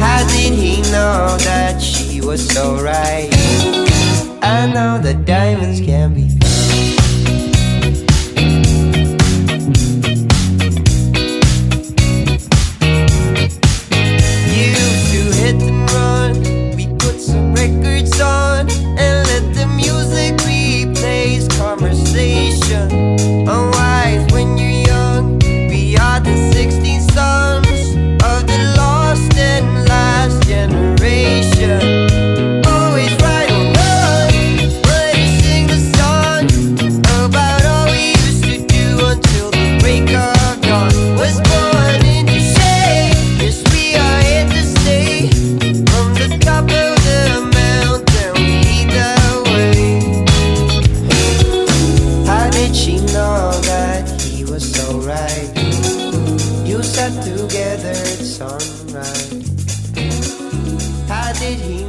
How did he know that she was so right? I know that diamonds can be used to hit and run. We put some records on and let the music replace conversation. Unwise when you're young, we are the 16 sons of the lost and last generation. Always right or wrong, but we sing the song about all we used to do until the break of dawn. Was born into shade, yes we are here to stay. From the top of the mountain we lead the way. How did she know that he was so right? You sat together at sunrise. How did he